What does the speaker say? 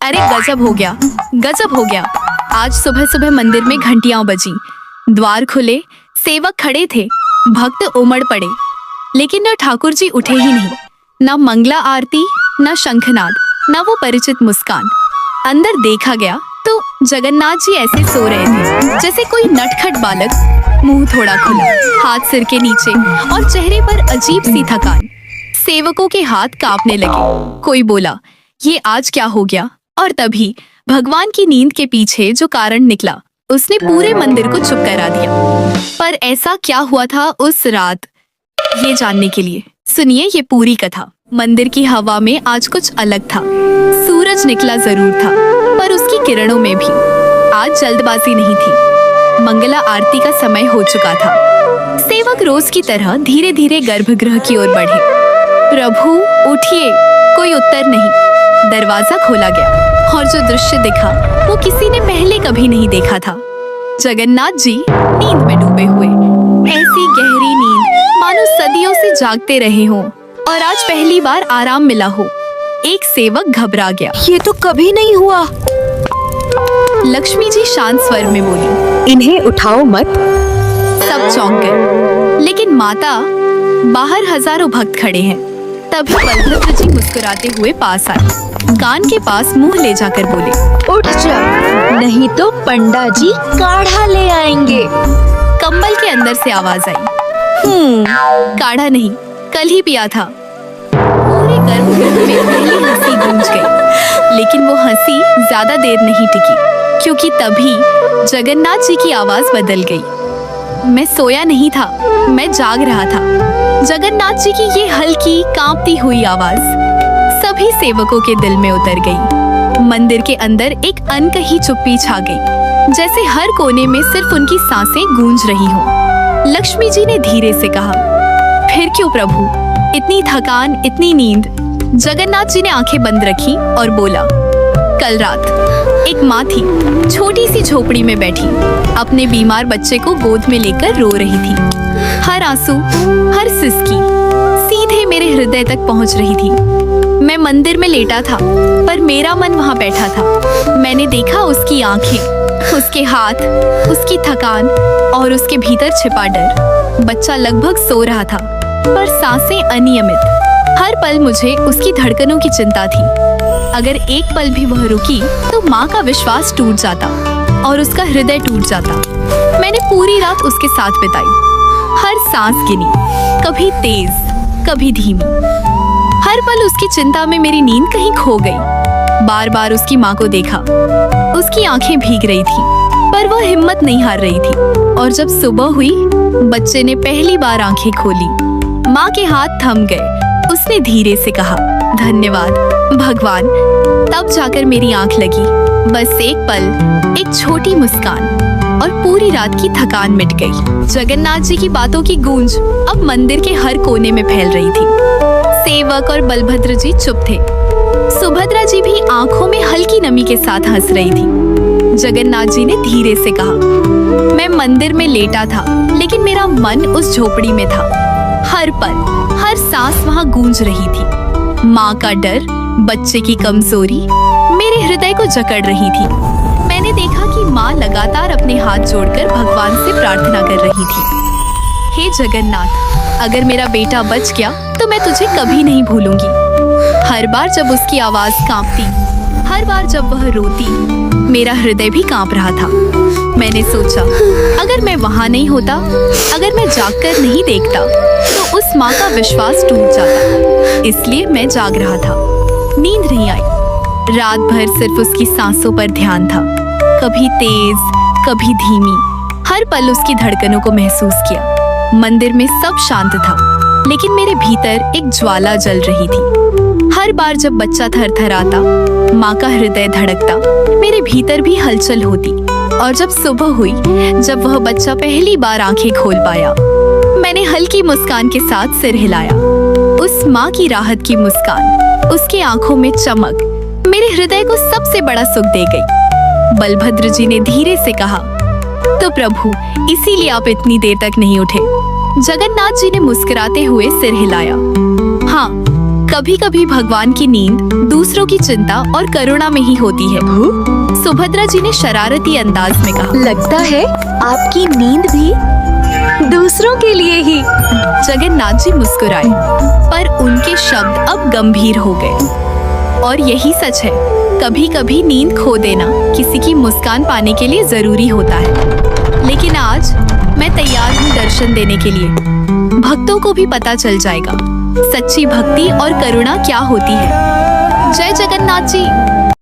अरे गजब हो गया, गजब हो गया। आज सुबह सुबह मंदिर में घंटियां बजी, द्वार खुले, सेवक खड़े थे, भक्त उमड़ पड़े, लेकिन न ठाकुर जी उठे ही नहीं। न मंगला आरती, न शंखनाद, न वो परिचित मुस्कान। अंदर देखा गया तो जगन्नाथ जी ऐसे सो रहे थे जैसे कोई नटखट बालक, मुंह थोड़ा खुला, हाथ सिर के नीचे और चेहरे पर अजीब सी थकान। सेवकों के हाथ कांपने लगे। कोई बोला, ये आज क्या हो गया? और तभी भगवान की नींद के पीछे जो कारण निकला, उसने पूरे मंदिर को चुप करा दिया। पर ऐसा क्या हुआ था उस रात, ये जानने के लिए सुनिए ये पूरी कथा। मंदिर की हवा में आज कुछ अलग था। सूरज निकला जरूर था, पर उसकी किरणों में भी आज जल्दबाजी नहीं थी। मंगला आरती का समय हो चुका था। सेवक रोज की तरह धीरे धीरे गर्भगृह की ओर बढ़े। प्रभु उठिए, कोई उत्तर नहीं। दरवाजा खोला गया और जो दृश्य दिखा वो किसी ने पहले कभी नहीं देखा था। जगन्नाथ जी नींद में डूबे हुए, ऐसी गहरी नींद मानो सदियों से जागते रहे हों और आज पहली बार आराम मिला हो। एक सेवक घबरा गया। ये तो कभी नहीं हुआ। लक्ष्मी जी शांत स्वर में बोली, इन्हें उठाओ मत। सब चौंक गए, लेकिन माता, बाहर हजारों भक्त खड़े हैं। तभी बलभद्र जी मुस्कुराते हुए पास आए, कान के पास मुंह ले जाकर बोले, उठ जा, नहीं तो पंडा जी काढ़ा ले आएंगे। कंबल के अंदर से आवाज आई, काढ़ा नहीं, कल ही पिया था। पूरे गर्भगृह में पहली हंसी गूंज गई, लेकिन वो हंसी ज्यादा देर नहीं टिकी, क्योंकि तभी जगन्नाथ जी की आवाज बदल गई। मैं सोया नहीं था, मैं जाग रहा था। जगन्नाथ जी की ये हल्की कांपती हुई आवाज सभी सेवकों के दिल में उतर गई। मंदिर के अंदर एक अनकही चुप्पी छा गई, जैसे हर कोने में सिर्फ उनकी सांसें गूंज रही हों। लक्ष्मी जी ने धीरे से कहा, फिर क्यों प्रभु, इतनी थकान, इतनी नींद? जगन्नाथ जी ने आंखें बंद रखी और बोला, कल रात एक माँ थी, छोटी सी झोपड़ी में बैठी, अपने बीमार बच्चे को गोद में लेकर रो रही थी। हर आंसू, हर सिसकी सीधे मेरे हृदय तक पहुंच रही थी। मैं मंदिर में लेटा था, पर मेरा मन वहां बैठा था। मैंने देखा उसकी आंखें, उसके हाथ, उसकी थकान और उसके भीतर छिपा डर। बच्चा लगभग सो रहा था, पर सांसें अनियमित। हर पल मुझे उसकी धड़कनों की चिंता थी। अगर एक पल भी वह रुकी तो माँ का विश्वास टूट जाता और उसका हृदय टूट जाता। मैंने पूरी रात उसके साथ बिताई, हर सांस गिनी, कभी तेज, कभी धीमी। हर पल उसकी चिंता में मेरी नींद कहीं खो गई। बार बार उसकी माँ को देखा, उसकी आंखें भीग रही थी, पर वह हिम्मत नहीं हार रही थी। और जब सुबह हुई, बच्चे ने पहली बार आंखें खोली, माँ के हाथ थम गए। उसने धीरे से कहा, धन्यवाद भगवान। तब जाकर मेरी आंख लगी। बस एक पल, एक छोटी मुस्कान और पूरी रात की थकान मिट गई। जगन्नाथ जी की बातों की गूंज अब मंदिर के हर कोने में फैल रही थी। सेवक और बलभद्र जी चुप थे। सुभद्रा जी भी आंखों में हल्की नमी के साथ हंस रही थी। जगन्नाथ जी ने धीरे से कहा, मैं मंदिर में लेटा था, लेकिन मेरा मन उस झोपड़ी में था। हर पल, हर सांस वहां गूंज रही थी। माँ का डर, बच्चे की कमजोरी मेरे हृदय को जकड़ रही थी। मैंने देखा कि माँ लगातार अपने हाथ जोड़कर भगवान से प्रार्थना कर रही थी, हे जगन्नाथ, अगर मेरा बेटा बच गया तो मैं तुझे कभी नहीं भूलूंगी। हर बार जब उसकी आवाज कांपती, हर बार जब वह रोती, मेरा हृदय भी कांप रहा था। मैंने सोचा, अगर मैं वहां नहीं होता, अगर मैं जागकर नहीं देखता, तो उस माँ का विश्वास टूट जाता। इसलिए मैं जाग रहा था। नींद नहीं आई। रात भर सिर्फ उसकी सांसों पर ध्यान था, कभी तेज, कभी धीमी। हर पल उसकी धड़कनों को महसूस किया। मंदिर में सब शांत था, लेकिन मेरे भीतर एक ज्वाला जल रही थी। हर बार जब बच्चा थरथराता, माँ का हृदय धड़कता, मेरे भीतर भी हलचल होती। और जब सुबह हुई, जब वह बच्चा पहली बार आंखें खोल पाया, मैंने हल्की मुस्कान के साथ सिर हिलाया। उस माँ की राहत की मुस्कान, उसकी आंखों में चमक मेरे हृदय को सबसे बड़ा सुख दे गई। बलभद्र जी ने धीरे से कहा, तो प्रभु, इसीलिए आप इतनी देर तक नहीं उठे? जगन्नाथ जी ने मुस्कुराते हुए सिर हिलाया। हाँ, कभी कभी भगवान की नींद दूसरों की चिंता और करुणा में ही होती है। सुभद्रा जी ने शरारती अंदाज में कहा। लगता है आपकी नींद भी दूसरों के लिए ही। जगन्नाथ जी मुस्कुराए, पर उनके शब्द अब गंभीर हो गए। और यही सच है, कभी कभी नींद खो देना किसी की मुस्कान पाने के लिए जरूरी होता है। लेकिन आज मैं तैयार हूँ दर्शन देने के लिए। भक्तों को भी पता चल जाएगा सच्ची भक्ति और करुणा क्या होती है। जय जगन्नाथ जी।